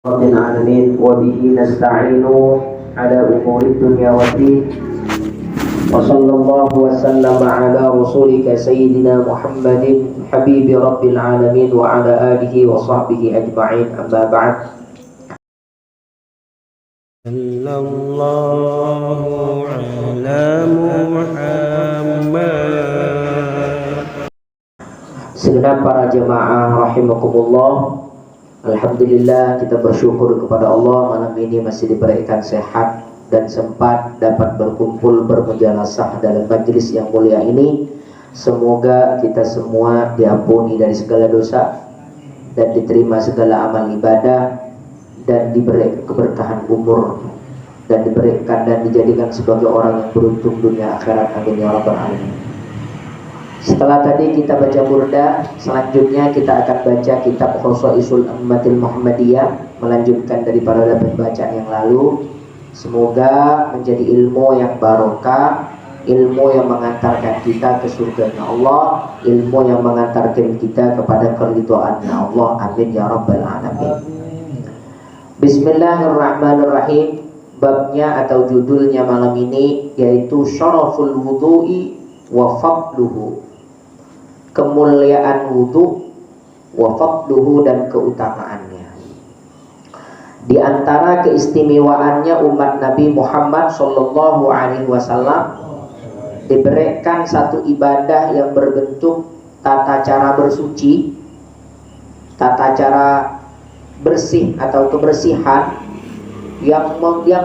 رب العالمين وبه نستعين على أمور الدنيا والدين وصلى الله وسلم على رسولك سيدنا محمد حبيب رب العالمين وعلى آله وصحبه أجمعين أما بعد. صلى الله على محمد. Segenap para jemaah rahimakumullah, alhamdulillah kita bersyukur kepada Allah malam ini masih diberikan sehat dan sempat dapat berkumpul bermujalasah dalam majlis yang mulia ini. Semoga kita semua diampuni dari segala dosa dan diterima segala amal ibadah dan diberi keberkahan umur dan diberikan dan dijadikan sebagai orang yang beruntung dunia akhirat. Amin ya rabbal alamin. Setelah tadi kita baca burda, selanjutnya kita akan baca kitab Khosaisul Ummatil Muhammadiyah, melanjutkan daripada pembacaan yang lalu. Semoga menjadi ilmu yang barokah, ilmu yang mengantarkan kita ke surganya Allah, ilmu yang mengantarkan kita kepada keridhaannya Allah. Amin ya rabbal alamin. Bismillahirrahmanirrahim. Babnya atau judulnya malam ini yaitu Syaraful Wudu'i wa Fadluhu, kemuliaan wudu, wa fadluhu, dan keutamaannya. Di antara keistimewaannya umat Nabi Muhammad sallallahu alaihi wasallam diberikan satu ibadah yang berbentuk tata cara bersuci, tata cara bersih atau kebersihan yang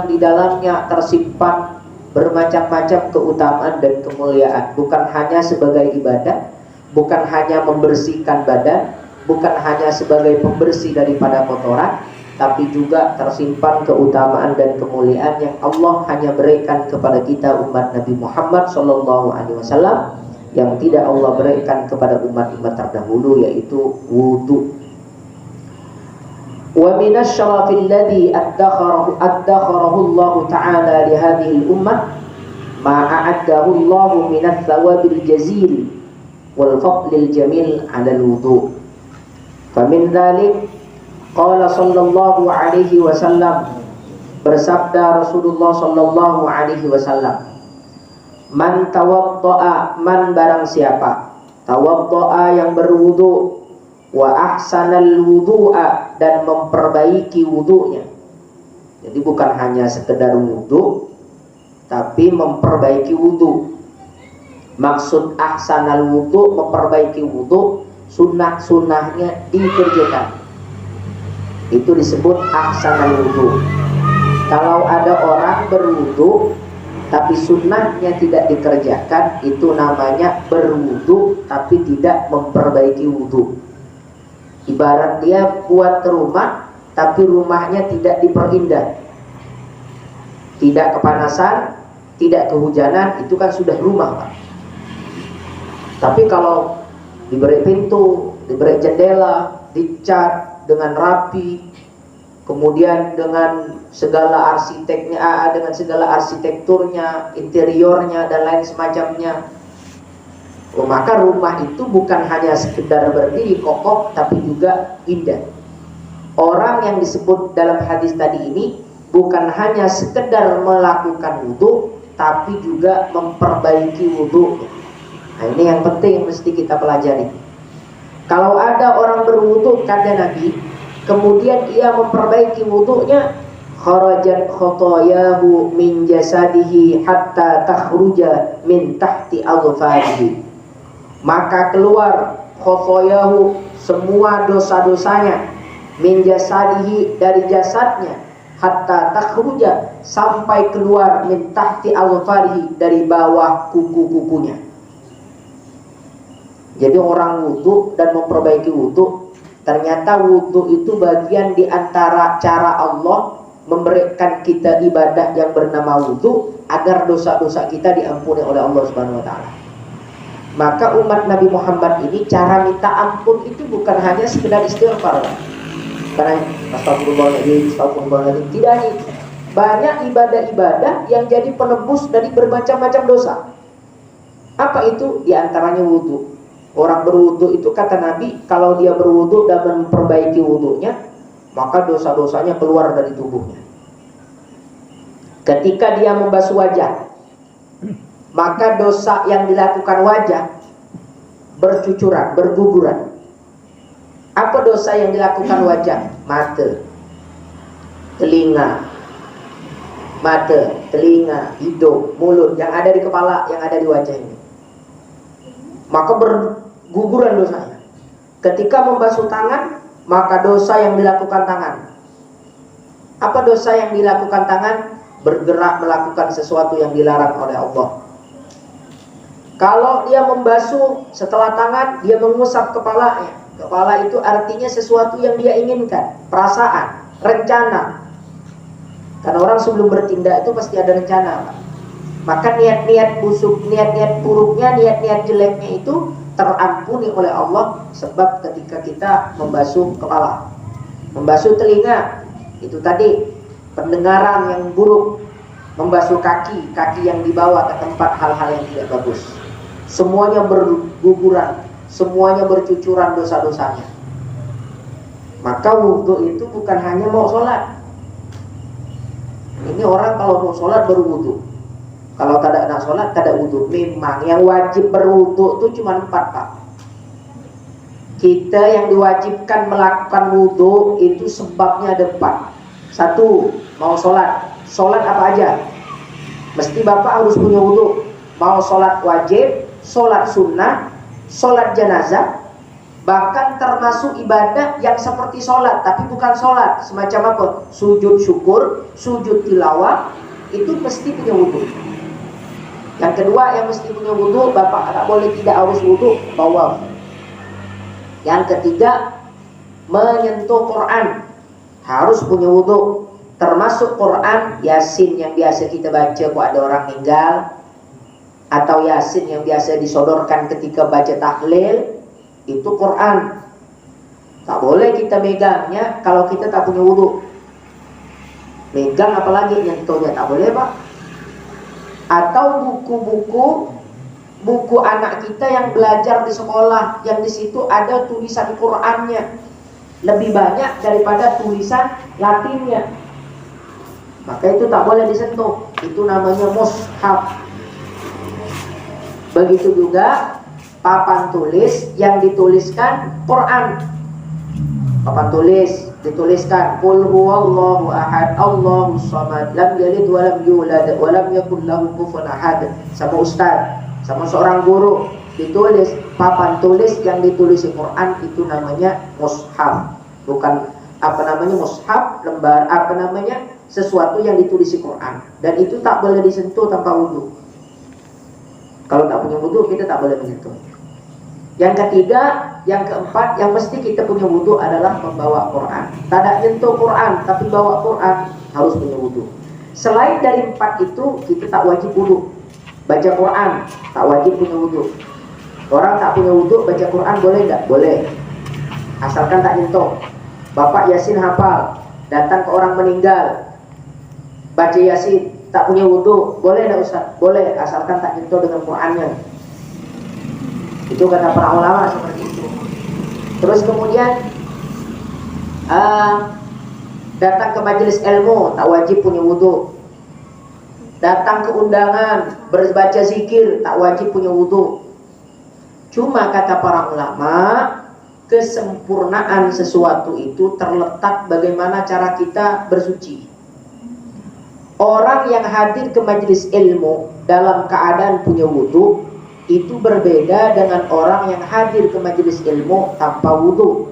di dalamnya tersimpan bermacam-macam keutamaan dan kemuliaan. Bukan hanya sebagai ibadah, bukan hanya membersihkan badan, bukan hanya sebagai pembersih daripada kotoran, tapi juga tersimpan keutamaan dan kemuliaan yang Allah hanya berikan kepada kita umat Nabi Muhammad SAW, yang tidak Allah berikan kepada umat-umat terdahulu, yaitu wudu. Wa minas syarafil ladzi addakharahu Allah Ta'ala li hadhihi al-ummah ma a'addahu Allah min ats-thawabil jazil wal fadlil jamil 'ala al-wudu. Famin dzalik qala sallallahu alaihi wasallam, bersabda Rasulullah sallallahu alaihi wasallam, man tawaddaa, man barang siapa tawaddaa yang berwudu, wa ahsanal wudu'a, dan memperbaiki wudunya. Jadi bukan hanya sekedar wudu, tapi memperbaiki wudu. Maksud ahsanal wudu, memperbaiki wudu, sunnah-sunnahnya dikerjakan, itu disebut ahsanal wudu. Kalau ada orang berwudu tapi sunnahnya tidak dikerjakan, itu namanya berwudu tapi tidak memperbaiki wudu. Ibarat dia buat rumah tapi rumahnya tidak diperindah, tidak kepanasan, tidak kehujanan, itu kan sudah rumah, Pak. Tapi kalau diberi pintu, diberi jendela, dicat dengan rapi, kemudian dengan segala arsiteknya, dengan segala arsitekturnya, interiornya dan lain semacamnya, maka rumah itu bukan hanya sekedar berdiri kokoh, tapi juga indah. Orang yang disebut dalam hadis tadi ini bukan hanya sekedar melakukan wudu, tapi juga memperbaiki wudu. Nah, ini yang penting mesti kita pelajari. Kalau ada orang berwudu, kata Nabi, kemudian ia memperbaiki wudunya, kharajat khotoyahu min jasadihi hatta takhruja min tahti adfarihi, maka keluar khotoyahu, semua dosa-dosanya, min jasadihi, dari jasadnya, hatta takhruja, sampai keluar, min tahti adfarihi, dari bawah kuku-kukunya. Jadi orang wudu dan memperbaiki wudu, ternyata wudu itu bagian di antara cara Allah memberikan kita ibadah yang bernama wudu, agar dosa-dosa kita diampuni oleh Allah Subhanahu wa taala. Maka umat Nabi Muhammad ini cara minta ampun itu bukan hanya sekedar istighfar, karena astagfirullahaladzim, tidak hanya itu. Banyak ibadah-ibadah yang jadi penebus dari bermacam-macam dosa. Apa itu? Di antaranya wudu. Orang berwudu itu kata Nabi, kalau dia berwudu dan memperbaiki wudunya, maka dosa-dosanya keluar dari tubuhnya. Ketika dia membasuh wajah, maka dosa yang dilakukan wajah bercucuran, berguguran. Apa dosa yang dilakukan wajah? Mata, telinga, hidung, mulut, yang ada di kepala, yang ada di wajah ini. Maka berguguran dosanya. Ketika membasuh tangan, maka dosa yang dilakukan tangan. Apa dosa yang dilakukan tangan? Bergerak melakukan sesuatu yang dilarang oleh Allah. Kalau dia membasuh setelah tangan, dia mengusap kepalanya. Kepala itu artinya sesuatu yang dia inginkan, perasaan, rencana. Karena orang sebelum bertindak itu pasti ada rencana. Maka niat-niat busuk, niat-niat buruknya, niat-niat jeleknya itu terampuni oleh Allah. Sebab ketika kita membasuh kepala, membasuh telinga, itu tadi pendengaran yang buruk. Membasuh kaki yang dibawa ke tempat hal-hal yang tidak bagus. Semuanya berguguran, semuanya bercucuran dosa-dosanya. Maka wudhu itu bukan hanya mau sholat. Ini orang kalau mau sholat baru wudhu. Kalau tidak nak sholat, tidak wudhu. Memang yang wajib berwudhu itu cuma 4, Pak. Kita yang diwajibkan melakukan wudhu itu sebabnya ada 4. 1, mau sholat. Sholat apa aja? Mesti Bapak harus punya wudhu. Mau sholat wajib, sholat sunnah, sholat jenazah, bahkan termasuk ibadah yang seperti sholat tapi bukan sholat, semacam apa? Sujud syukur, sujud tilawah, itu mesti punya wudhu. Yang kedua yang mesti punya wudhu, Bapak tak boleh tidak harus wudhu, tawaf. Yang ketiga, menyentuh Quran, harus punya wudhu. Termasuk Quran, Yasin yang biasa kita baca kalau ada orang meninggal, atau Yasin yang biasa disodorkan ketika baca tahlil, itu Quran. Tak boleh kita megangnya kalau kita tak punya wudhu. Megang apalagi nyentuhnya tak boleh, Pak. Atau buku anak kita yang belajar di sekolah, yang di situ ada tulisan Qurannya lebih banyak daripada tulisan Latinnya, maka itu tak boleh disentuh. Itu namanya mushaf. Begitu juga papan tulis yang dituliskan Quran. Papan tulis dituliskan Qul huwallahu ahad, Allahus samad, lam yalid wa lam yulad wa lam yakul lahu kufuwan ahad. Sama ustaz, sama seorang guru ditulis papan tulis yang ditulis Quran, itu namanya mushaf. Bukan mushaf, lembar sesuatu yang ditulis Quran. Dan itu tak boleh disentuh tanpa wudhu. Kalau tak punya wudhu, kita tak boleh menyentuh. Yang ketiga, yang keempat, yang mesti kita punya wudhu adalah membawa Quran. Tak ada nyentuh Quran, tapi bawa Quran, harus punya wudhu. Selain dari 4 itu, kita tak wajib wudhu. Baca Quran, tak wajib punya wudhu. Orang tak punya wudhu, baca Quran boleh tak? Boleh, asalkan tak nyentuh. Bapak Yasin hafal, datang ke orang meninggal, baca Yasin, tak punya wudhu, boleh tak Ustaz? Boleh, asalkan tak nyentuh dengan Qurannya. Itu kata para ulama seperti itu. Terus kemudian datang ke majelis ilmu, tak wajib punya wudhu. Datang ke undangan, berbaca zikir, tak wajib punya wudhu. Cuma kata para ulama, kesempurnaan sesuatu itu terletak bagaimana cara kita bersuci. Orang yang hadir ke majelis ilmu dalam keadaan punya wudhu, itu berbeda dengan orang yang hadir ke majelis ilmu tanpa wudhu.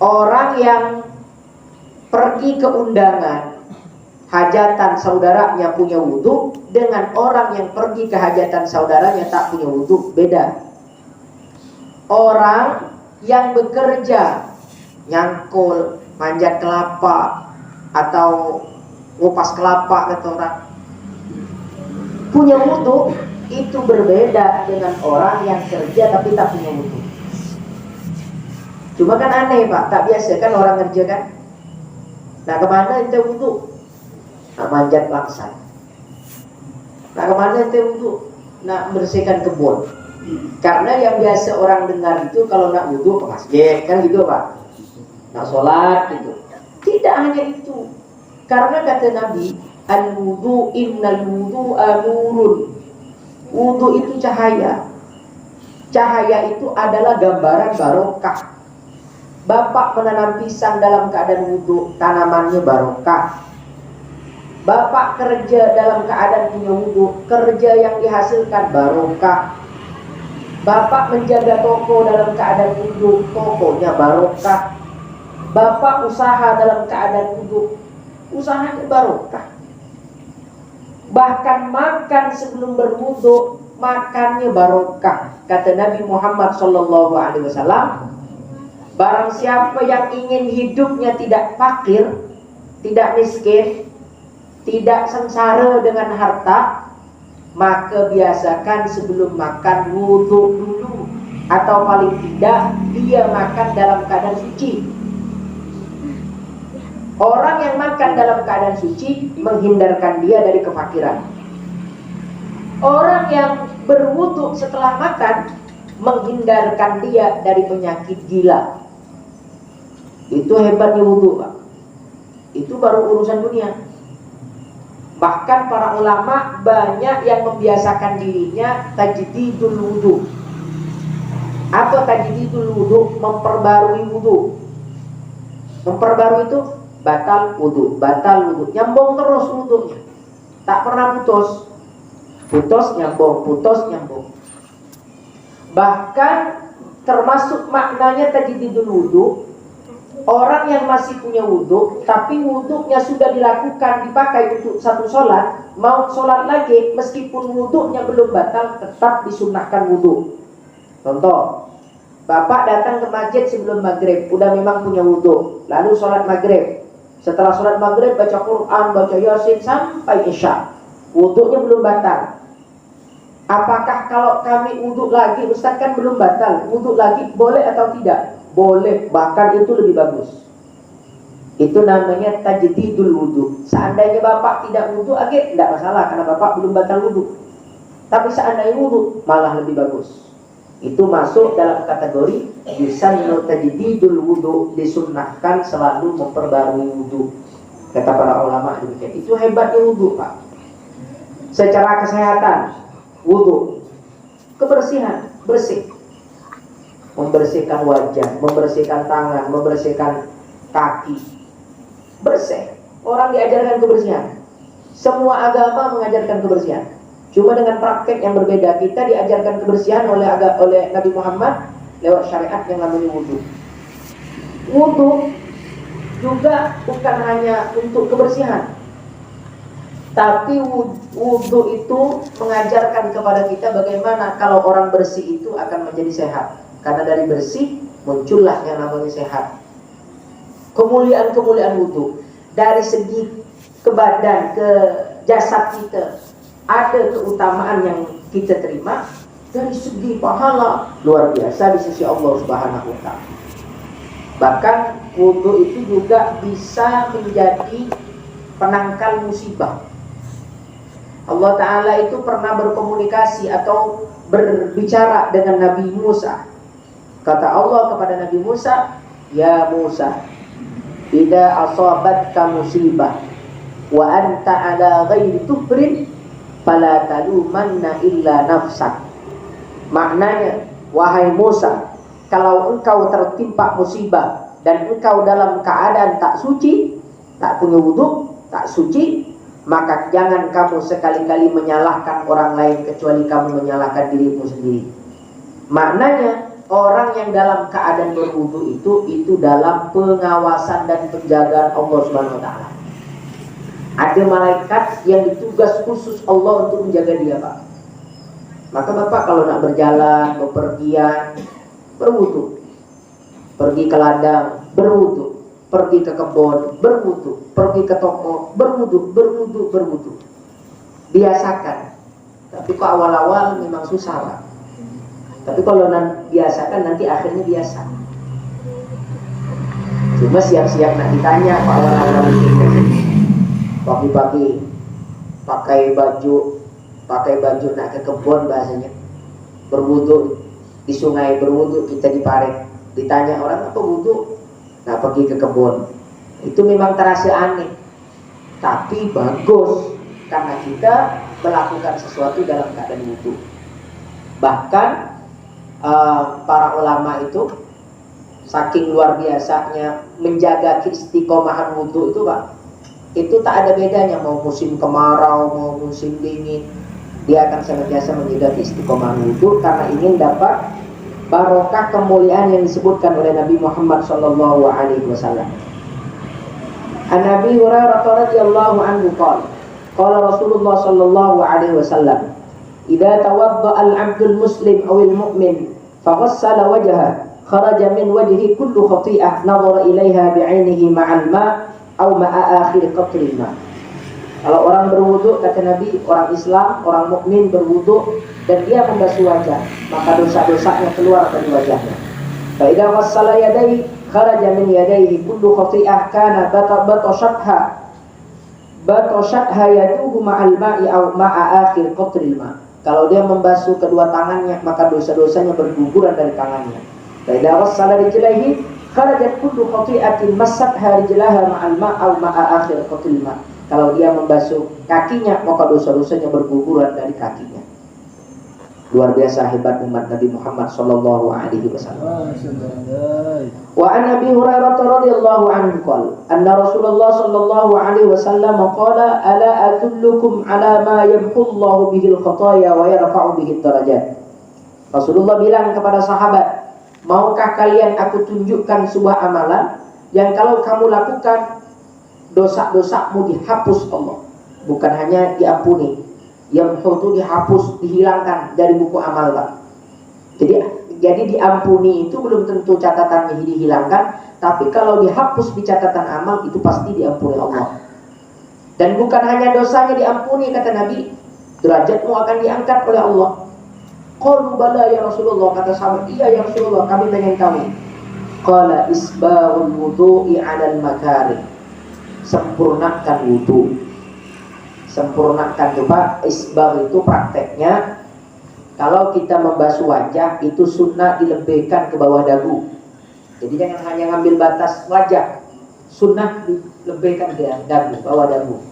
Orang yang pergi ke undangan hajatan saudaranya punya wudhu, dengan orang yang pergi ke hajatan saudaranya tak punya wudhu, beda. Orang yang bekerja nyangkul, manjat kelapa, atau ngupas kelapa kata orang, punya wudhu, itu berbeda dengan orang yang kerja tapi tak punya wudhu. Cuma kan aneh Pak, tak biasa kan orang kerja kan. Nah kemana ente wudhu? Nak manjat langsat. Nah kemana ente wudhu? Nak bersihkan kebun. Karena yang biasa orang dengar itu kalau nak wudhu ke masjid, kan gitu Pak. nak sholat gitu. Tidak hanya itu, karena kata Nabi, al-wudu innal wudu'a nurun. Wudu itu cahaya. Cahaya itu adalah gambaran barokah. Bapak menanam pisang dalam keadaan wudu, tanamannya barokah. Bapak kerja dalam keadaan punya wudu, kerja yang dihasilkan barokah. Bapak menjaga toko dalam keadaan wudu, tokonya barokah. Bapak usaha dalam keadaan wudu, usahanya barokah. Bahkan makan sebelum berwudu, makannya barokah. Kata Nabi Muhammad SAW, barang siapa yang ingin hidupnya tidak fakir, tidak miskin, tidak sengsara dengan harta, maka biasakan sebelum makan wudu dulu, atau paling tidak dia makan dalam keadaan suci. Orang yang makan dalam keadaan suci menghindarkan dia dari kefakiran. Orang yang berwudu setelah makan menghindarkan dia dari penyakit gila. Itu hebatnya wudu, Pak. Itu baru urusan dunia. Bahkan para ulama banyak yang membiasakan dirinya tajdidul wudu. Apa tajdidul wudu? Memperbarui wudu. Memperbarui itu batal wudu, nyambung terus wudunya, tak pernah putus, nyambung. Bahkan termasuk maknanya tajdidul wudu, orang yang masih punya wudu, tapi wudunya sudah dilakukan, dipakai untuk satu sholat, mau sholat lagi, meskipun wudunya belum batal, tetap disunahkan wudu. Contoh, Bapak datang ke masjid sebelum maghrib, udah memang punya wudu, lalu sholat maghrib. Setelah sholat maghrib baca Quran, baca Yasin sampai Isya, wudunya belum batal. Apakah kalau kami wudu lagi, Ustaz kan belum batal, wudu lagi boleh atau tidak? Boleh, bahkan itu lebih bagus. Itu namanya tajdidul wudu. Seandainya Bapak tidak wudu lagi, tidak masalah, karena Bapak belum batal wudu. Tapi seandainya wudu, malah lebih bagus. Itu masuk dalam kategori yusannu tajdidul wudu, disunnahkan selalu memperbarui wudu. Kata para ulama demikian. Itu hebatnya wudu, Pak. Secara kesehatan, wudu, kebersihan, bersih. Membersihkan wajah, membersihkan tangan, membersihkan kaki. Bersih. Orang diajarkan kebersihan. Semua agama mengajarkan kebersihan. Cuma dengan praktek yang berbeda. Kita diajarkan kebersihan oleh Nabi Muhammad lewat syariat yang namanya wudu. Wudu juga bukan hanya untuk kebersihan, tapi wudu itu mengajarkan kepada kita bagaimana kalau orang bersih itu akan menjadi sehat. Karena dari bersih muncullah yang namanya sehat. Kemuliaan-kemuliaan wudu dari segi ke badan, ke jasad kita, ada keutamaan yang kita terima. Dari segi pahala luar biasa di sisi Allah Subhanahu wa ta'ala. Bahkan wudu itu juga bisa menjadi penangkal musibah. Allah Ta'ala itu pernah berkomunikasi atau berbicara dengan Nabi Musa. Kata Allah kepada Nabi Musa, "Ya Musa, idza asabatka musibah wa anta ala ghairi tubrin fala talumanna illa nafsak." Maknanya, wahai Musa, kalau engkau tertimpa musibah dan engkau dalam keadaan tak suci, tak punya wudu, tak suci, maka jangan kamu sekali-kali menyalahkan orang lain kecuali kamu menyalahkan dirimu sendiri. Maknanya, orang yang dalam keadaan berwudu itu dalam pengawasan dan penjagaan Allah Subhanahu wa ta'ala. Ada malaikat yang ditugas khusus Allah untuk menjaga dia, Pak. Maka Bapak kalau nak berjalan, bepergian, berwudu. Pergi ke ladang, berwudu. Pergi ke kebun, berwudu. Pergi ke toko, berwudu. Biasakan. Tapi kok awal-awal memang susah, Pak. Tapi kalau biasakan nanti akhirnya biasa. Cuma siap-siap nak ditanya Pak awal-awal pagi-pagi pakai baju nak ke kebun bahasanya, berwudu di sungai, berwudu kita di parit. Ditanya orang apa wudu, Nah, pergi ke kebun. Itu memang terasa aneh, tapi bagus karena kita melakukan sesuatu dalam keadaan wudu. Bahkan para ulama itu saking luar biasanya menjaga keistiqomahan wudu itu, Pak. Itu tak ada bedanya mau musim kemarau, mau musim dingin. Dia akan senantiasa menjaga keistiqomahan wudu karena ingin dapat barokah kemuliaan yang disebutkan oleh Nabi Muhammad sallallahu alaihi wasallam. An Abi Hurairah radhiyallahu anhu qala Rasulullah sallallahu alaihi wasallam, "Idza tawadda'a al-'abdul muslim aw al-mu'min faghassala wajhahu kharaja min wajhi kullu khati'ah nadhara ilaiha bi'ainihi ma'al ma' aw ma'a akhir qatril ma." Kalau orang berwudu, kata Nabi, orang Islam, orang mukmin berwudu dan dia membasuh wajah, maka dosa-dosanya keluar dari wajahnya. Fa idza ghassala yadayhi kharaja min yadayhi kullu khati'ah kana batoshatha yaduhu ma'al ma'i aw ma'a akhir qatril ma. Kalau dia membasuh kedua tangannya, maka dosa-dosanya berguguran dari tangannya. Fa idza ghassala rijlaihi kharajat kullu khati'atin massatha rijlaha ma'al ma' aw ma'a akhir qatril ma. Kalau dia membasuh kakinya, maka dosa-dosanya berguguran dari kakinya. Luar biasa hebat umat Nabi Muhammad sallallahu alaihi wasallam. Wa an Abi Hurairah radhiyallahu anhu qala anna Rasulullah sallallahu alaihi wasallam qala ala adullukum ala ma yamhu Allahu bihi al-khataaya wa yarfa'u bihi ad-darajat. Rasulullah bilang kepada sahabat, maukah kalian aku tunjukkan sebuah amalan yang kalau kamu lakukan dosa-dosamu dihapus Allah, bukan hanya diampuni. Yang itu dihapus, dihilangkan dari buku amal, Pak. Jadi diampuni itu belum tentu catatannya dihilangkan, tapi kalau dihapus di catatan amal itu pasti diampuni Allah. Dan bukan hanya dosanya diampuni, kata Nabi, derajatmu akan diangkat oleh Allah. Qalu bala ya Rasulullah, kata sahabat, iya ya Rasulullah, kami pengen tahu. Qala isba'ul wudu'i 'alal makarih. Sempurnakan wudu. Sempurnakan itu, Pak. Isbal itu prakteknya kalau kita membasuh wajah itu sunnah dilebihkan ke bawah dagu. Jadi jangan hanya ngambil batas wajah, sunnah dilebihkan ke dagu, bawah dagu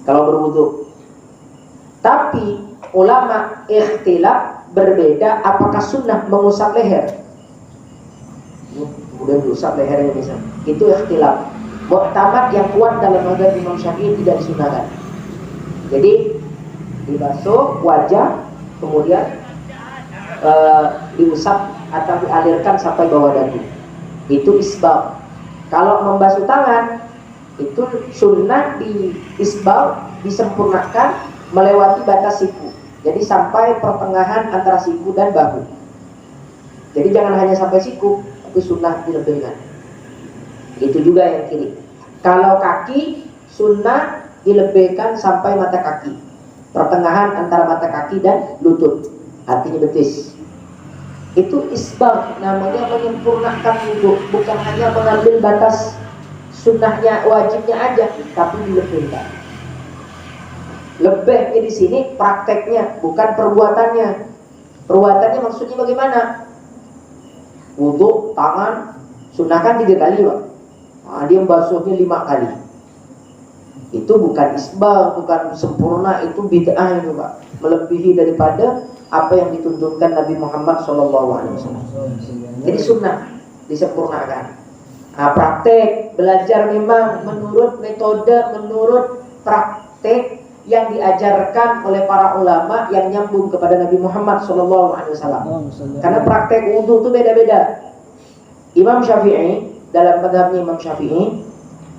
kalau berwudu. Tapi ulama ikhtilaf berbeda apakah sunnah mengusap leher. Kemudian diusap lehernya misalnya, itu ikhtilaf. Mu'tamad yang kuat dalam mazhab Imam Syafi'i tidak disunahkan. Jadi dibasuh wajah, kemudian diusap atau dialirkan sampai bawah dagu. Itu isbal. Kalau membasuh tangan, itu sunnah di isbal, disempurnakan melewati batas siku. Jadi sampai pertengahan antara siku dan bahu. Jadi jangan hanya sampai siku, tapi sunnah dilebihkan. Itu juga yang kiri. Kalau kaki, sunnah dilebihkan sampai mata kaki, pertengahan antara mata kaki dan lutut, artinya betis. Itu isbal, namanya menyempurnakan wudu, bukan hanya mengambil batas sunnahnya, wajibnya aja, tapi dilebihkan. Lebihnya di sini prakteknya, bukan perbuatannya. Perbuatannya maksudnya bagaimana? Wudu tangan sunnah kan 3 kali, Pak. Nah, dia membasuhnya 5 kali. Itu bukan isbal, bukan sempurna, itu bid'ah itu, Pak. Melebihi daripada apa yang dituntunkan Nabi Muhammad SAW. Jadi sunnah disempurnakan. Nah, praktek belajar memang menurut metode, menurut praktek yang diajarkan oleh para ulama yang nyambung kepada Nabi Muhammad SAW. Karena praktek wudu itu beda-beda. Imam Syafi'i, dalam mazhabnya Imam Syafi'i,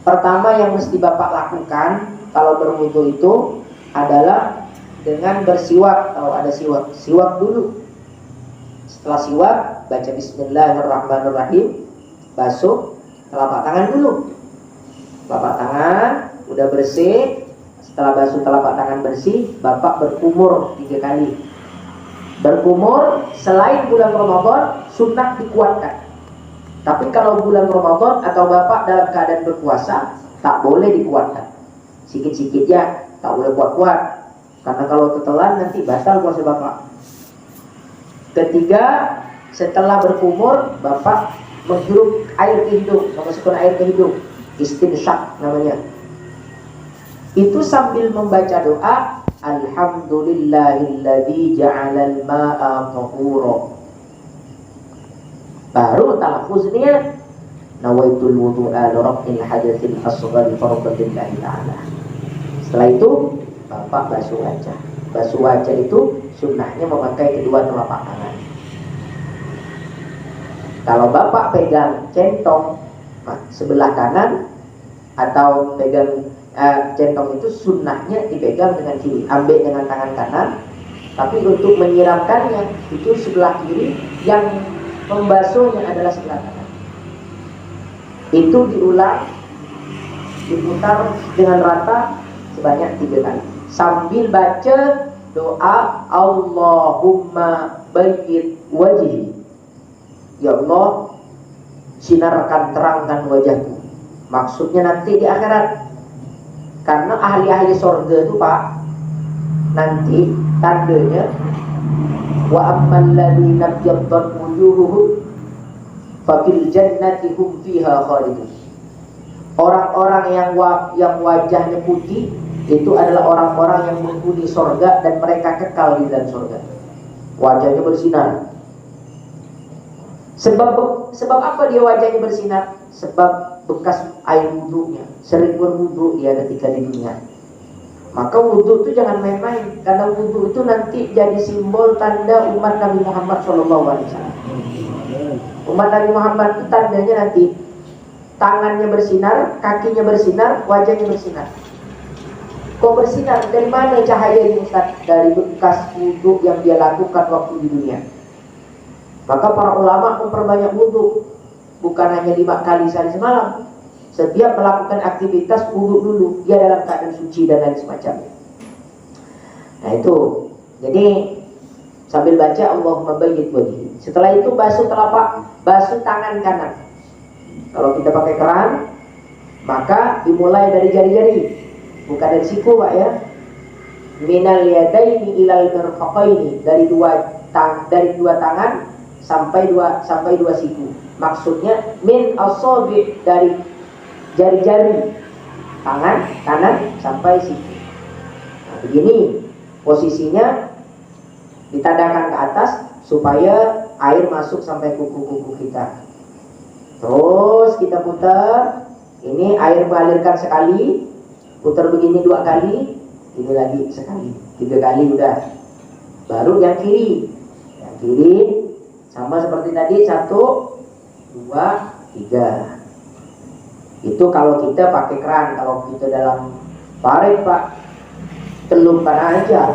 pertama yang mesti Bapak lakukan kalau berwudu itu adalah dengan bersiwak. Kalau ada siwak, siwak dulu. Setelah siwak, baca Bismillahirrahmanirrahim, basuh telapak tangan dulu. Telapak tangan udah bersih. Setelah basuh telapak tangan bersih, Bapak berkumur 3 kali. Berkumur selain bulan Ramadan sunnah dikuatkan. Tapi kalau bulan Ramadan atau Bapak dalam keadaan berpuasa, tak boleh dikuatkan. Sikit-sikit ya, tak boleh kuat-kuat. Karena kalau ketelan nanti batal puasa Bapak. Ketiga, setelah berkumur, Bapak menghirup air ke hidung, memasukkan air ke hidung, istinsyaq namanya. Itu sambil membaca doa, alhamdulillahilladzi ja'alal ma'a tahura. Baru talaffuznya nawaitul wudu'a li raf'il hadatsil asghari fardhan lillahi ta'ala. Setelah itu Bapak basuh wajah. Basuh wajah itu sunnahnya memakai kedua telapak tangan. Kalau Bapak pegang centong sebelah kanan atau pegang centong itu sunnahnya dipegang dengan kiri, ambil dengan tangan kanan. Tapi untuk menyiramkannya itu sebelah kiri, yang membasuhnya adalah sebelah kanan. Itu diulang, diputar dengan rata sebanyak 3 kali sambil baca doa Allahumma bayyid wajhi. Ya Allah, sinarkan, terangkan wajahku. Maksudnya nanti di akhirat. Karena ahli-ahli surga itu Pak, nanti tandanya wa ammal ladzina byaddat wujuhuhum fa fil jannati hum fiha khalidun. Orang-orang yang wajahnya putih itu adalah orang-orang yang menghuni surga dan mereka kekal di dalam surga. Wajahnya bersinar. Sebab apa dia wajahnya bersinar? Sebab bekas air wudhunya, sering berwudhu dia ketika di dunia. Maka wudhu itu jangan main-main, karena wudhu itu nanti jadi simbol tanda umat Nabi Muhammad SAW. Umat Nabi Muhammad itu tandanya nanti tangannya bersinar, kakinya bersinar, wajahnya bersinar. Kok bersinar? Dari mana cahaya ini Ustaz? Dari bekas wudhu yang dia lakukan waktu di dunia. Maka para ulama memperbanyak wudhu, bukan hanya 5 kali sehari semalam. Setiap melakukan aktivitas wudhu dulu, dia dalam keadaan suci dan lain semacamnya. Nah itu, jadi sambil baca Allahumma bayyid wajhi. Setelah itu basuh tangan kanan. Kalau kita pakai keran, maka dimulai dari jari-jari, bukan dari siku Pak ya. Minal yadaini ilal mirfaqaini, dari dua tangan sampai dua siku. Maksudnya min asabi, dari jari-jari tangan kanan sampai siku. Nah, begini posisinya, ditadakan ke atas supaya air masuk sampai kuku-kuku kita. Terus kita putar. Ini air mengalirkan sekali, putar begini 2 kali, ini lagi sekali, 3 kali udah. Baru yang kiri. Yang kiri sama seperti tadi, 1, 2, 3. Itu kalau kita pakai keran. Kalau kita dalam parit Pak, celupkan aja.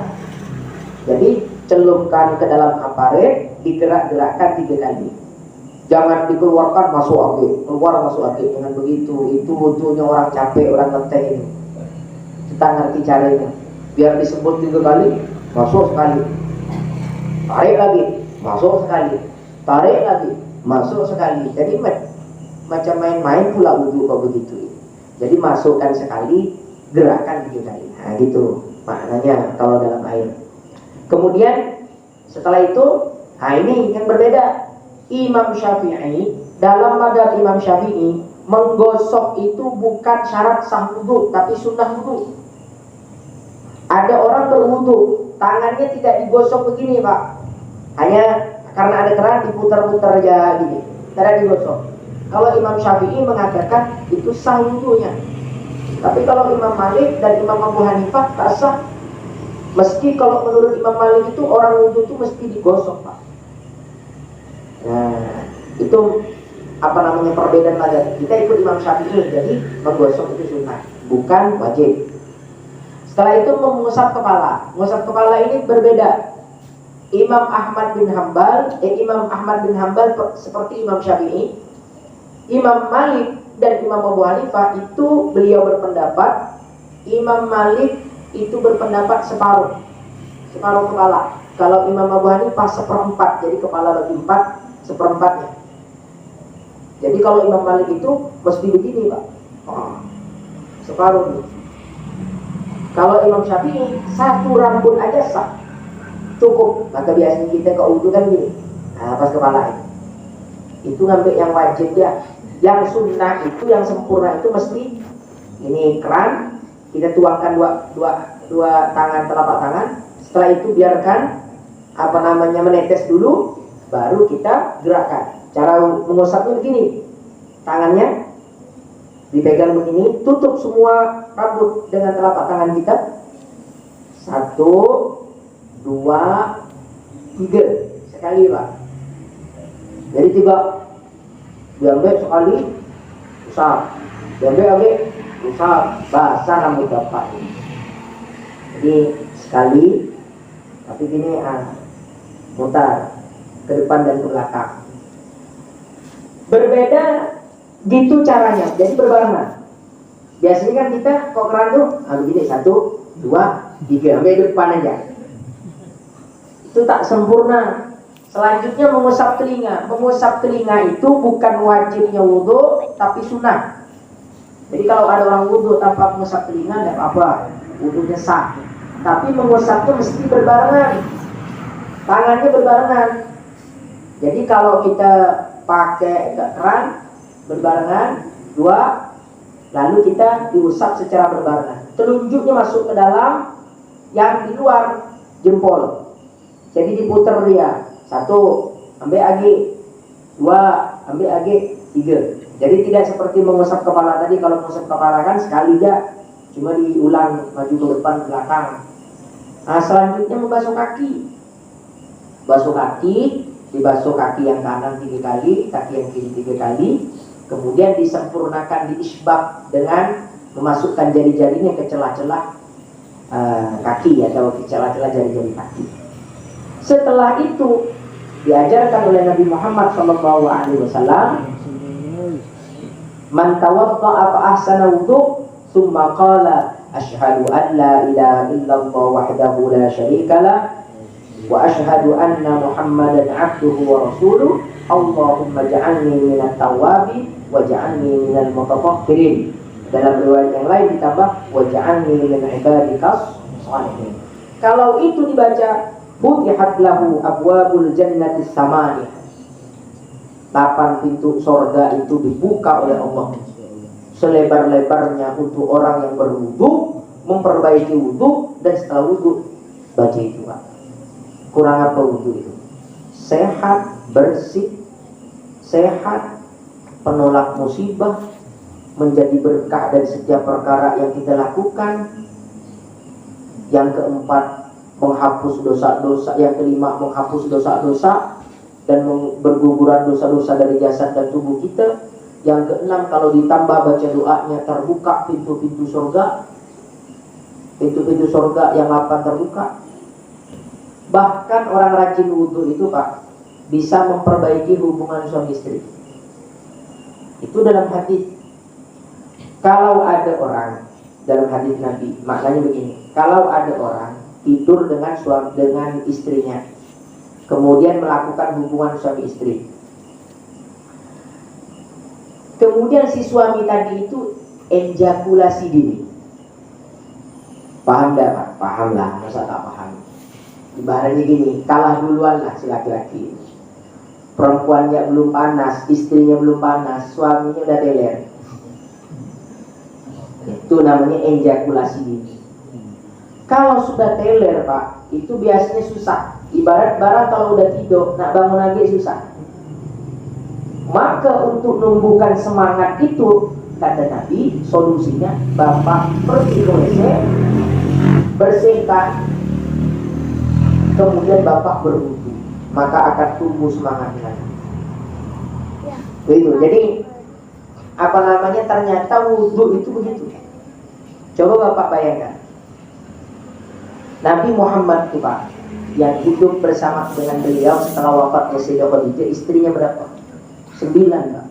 Jadi celupkan ke dalam aparat, digerak-gerakkan 3 kali. Jangan dikeluarkan masuk angin, keluar masuk angin. Dengan begitu, itu wudhunya orang capek, orang letih ini. Kita ngerti caranya. Biar disebut 3 kali, masuk sekali, tarik lagi, masuk sekali, tarik lagi, masuk sekali. Jadi macam main-main pula wudhu kok begitu. Jadi masukkan sekali, gerakkan 3 kali. Nah gitu maknanya kalau dalam air. Kemudian setelah itu, nah ini yang berbeda. Imam Syafi'i, dalam mazhab Imam Syafi'i, menggosok itu bukan syarat sah wudhu, tapi sunnah wudhu. Ada orang berwudhu, tangannya tidak digosok begini Pak, hanya karena ada keran diputar-putar aja gini, tidak digosok. Kalau Imam Syafi'i mengatakan itu sah wudhunya. Tapi kalau Imam Malik dan Imam Abu Hanifah tak sah. Meski kalau menurut Imam Malik itu orang wudhu itu mesti digosok Pak. Nah itu apa namanya perbedaan mazhab. Kita ikut Imam Syafi'i, jadi menggosok itu sunnah, bukan wajib. Setelah itu mengusap kepala. Mengusap kepala ini berbeda. Imam Ahmad bin Hambal seperti Imam Syafi'i. Imam Malik dan Imam Abu Hanifah itu beliau berpendapat, Imam Malik itu berpendapat separuh kepala. Kalau Imam Abu Hanifah 1/4, jadi kepala bagi 4, 1/4-nya. Jadi kalau Imam Malik itu mesti begini Pak, separuh nih. Kalau Imam Syafi'i 1 rambut aja cukup. Maka biasanya kita ke wudhu kan gini, nah pas kepala ini. Itu ngambil yang wajib ya. Yang sunnah itu, yang sempurna itu mesti ini keran, kita tuangkan dua tangan, telapak tangan. Setelah itu biarkan menetes dulu, baru kita gerakkan. Cara mengusapnya begini, tangannya dipegang begini, tutup semua rambut dengan telapak tangan kita. 1, 2, 3 sekali Pak. Jadi 3 diambil sekali, usap, diambil lagi, usap, basah rambut Bapak. Jadi sekali, tapi gini mutar ke depan dan ke belakang. Berbeda gitu caranya, jadi berbarengan. Biasanya kan kita kok keran tuh, begini 1, 2, 3, ambil ke depan aja. Itu tak sempurna. Selanjutnya mengusap telinga. Mengusap telinga itu bukan wajibnya wudhu, tapi sunnah. Jadi kalau ada orang wudhu tanpa mengusap telinga, tidak apa-apa, wudhunya sah. Tapi mengusap itu mesti berbarengan, tangannya berbarengan. Jadi kalau kita pakai keran berbarengan 2, lalu kita diusap secara berbarengan. Telunjuknya masuk ke dalam, yang di luar jempol. Jadi diputar dia. 1, ambil lagi, 2, ambil lagi, 3. Jadi tidak seperti mengusap kepala tadi. Kalau mengusap kepala kan sekali aja, cuma diulang maju ke depan belakang. Nah, selanjutnya membasuh kaki. Basuh kaki, dibasuh kaki yang kanan 3 kali, kaki yang kiri 3 kali. Kemudian disempurnakan, diisbab dengan memasukkan jari-jarinya ke celah-celah kaki atau ke celah-celah jari-jari kaki. Setelah itu diajarkan oleh Nabi Muhammad SAW, man tawadda'a fa ahsana wudu' thumma qala asyhadu an la ilaha illallah wahdahu la syarika lah wa asyhadu anna Muhammadan 'abduhu wa rasuluh Allahumma ja'alni minat tawwabi wa ja'alni minal mutatahhirin. Dalam riwayat yang lain ditambah wa ja'alni min ibadikas shalihin. Kalau itu dibaca, futihat lahu abwabul jannati samani. 8 pintu sorga itu dibuka oleh Allah selebar-lebarnya untuk orang yang berwudu, memperbaiki wudu, dan setelah wudu baca itu Pak. Kurang apa wudu itu? Sehat, bersih, sehat, penolak musibah, menjadi berkah dari setiap perkara yang kita lakukan. Yang keempat, menghapus dosa-dosa. Yang kelima, menghapus dosa-dosa dan berguguran dosa-dosa dari jasad dan tubuh kita. Yang keenam, kalau ditambah baca doanya, terbuka pintu-pintu surga. Pintu-pintu surga yang 8 terbuka. Bahkan orang rajin wudhu itu Pak, bisa memperbaiki hubungan suami istri. Itu dalam hadis. Kalau ada orang, dalam hadis Nabi, maknanya begini, kalau ada orang tidur dengan istrinya, kemudian melakukan hubungan suami istri, kemudian si suami tadi itu ejakulasi dini. Paham gak Pak? Paham lah, masa tak paham. Ibaratnya gini, kalah duluan lah si laki-laki. Perempuannya belum panas, istrinya belum panas, suaminya udah teler. Itu namanya ejakulasi dini. Kalau sudah teler Pak, itu biasanya susah. Ibarat barang kalau udah tidur, nak bangun lagi susah. Maka untuk menumbuhkan semangat itu, kata Nabi, solusinya Bapak pergi ke WC, bersihkan, kemudian Bapak berwudu, maka akan tumbuh semangatnya. Begitu. Jadi ternyata wudu itu begitu. Coba Bapak bayangkan, Nabi Muhammad itu Pak, yang hidup bersama dengan beliau setelah wafatnya Sayyidah Khadijah, istrinya berapa? 9 Pak.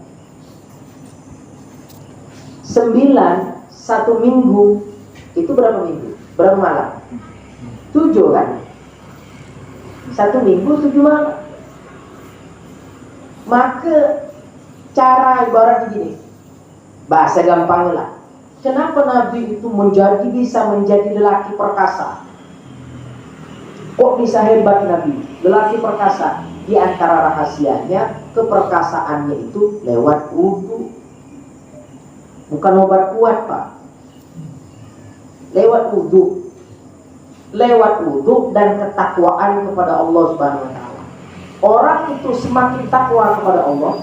9, 1 minggu itu berapa minggu? Berapa malam? 7 kan? 1 minggu 7 malam. Maka cara ibarat begini, bahasa gampang lah. Kenapa Nabi itu bisa menjadi lelaki perkasa? Kok bisa hebat Nabi? Lelaki perkasa. di antara rahasianya keperkasaannya itu lewat wudu. Bukan obat kuat, Pak. Lewat wudu. Lewat wudu dan ketakwaan kepada Allah Subhanahu wa taala. Orang itu semakin takwa kepada Allah,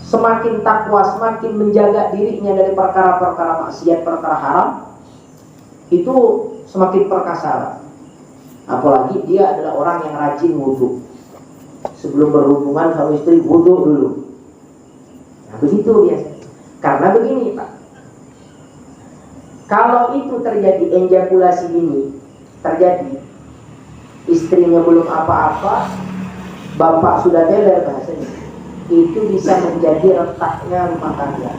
semakin takwa, semakin menjaga dirinya dari perkara-perkara maksiat, perkara haram, itu semakin perkasa. Apalagi dia adalah orang yang rajin wudu. Sebelum berhubungan sama istri, wudu dulu. Nah, begitu biasa. Karena begini, Pak. Kalau itu terjadi, ejakulasi ini terjadi, istrinya belum apa-apa, bapak sudah teler bahasanya, itu bisa menjadi retaknya rumah tangga.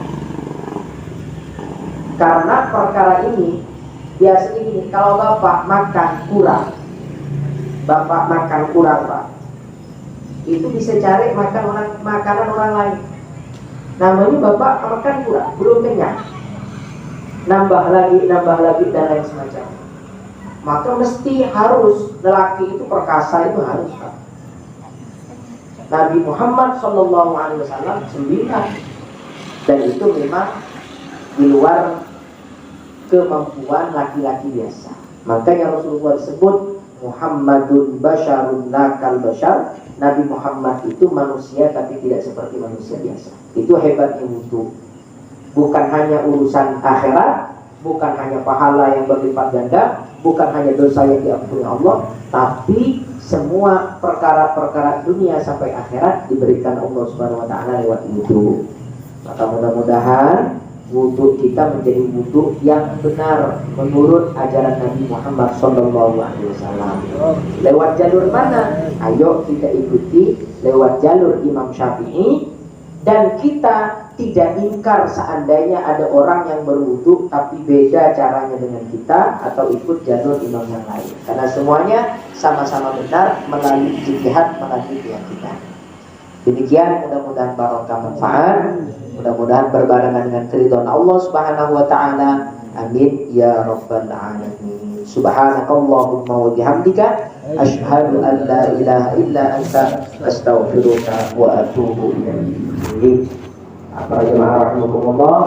Karena perkara ini biasanya gini, kalau bapak makan kurang, Pak, itu bisa cari makanan orang lain. Namanya bapak makan kurang, belum kenyang, nambah lagi dan lain semacamnya. Maka mesti harus lelaki itu perkasa, itu harus, Pak. Nabi Muhammad SAW 9, dan itu memang di luar kemampuan laki-laki biasa. Makanya Rasulullah disebut Muhammadun basyarun lakal basyar. Nabi Muhammad itu manusia tapi tidak seperti manusia biasa. Itu hebatnya wudu. Bukan hanya urusan akhirat, bukan hanya pahala yang berlipat ganda, bukan hanya dosa yang diampuni Allah, tapi semua perkara-perkara dunia sampai akhirat diberikan Allah Subhanahu wa taala lewat wudu. Maka mudah-mudahan wudu kita menjadi wudu yang benar menurut ajaran Nabi Muhammad SAW. Lewat jalur mana? Ayo kita ikuti lewat jalur Imam Syafi'i, dan kita tidak ingkar seandainya ada orang yang berwudu tapi beda caranya dengan kita atau ikut jalur imam yang lain. Karena semuanya sama-sama benar melalui ijtihad, melalui keyakinan. Demikian, mudah-mudahan barokah manfaat, mudah-mudahan berbarengan dengan keridhaan Allah Subhanahu wa taala. Amin ya rabbal alamin. Subhanakallahumma wa bihamdika asyhadu an la ilaha illa anta astaghfiruka wa atubu ilaik. Para jemaah rahimakumullah.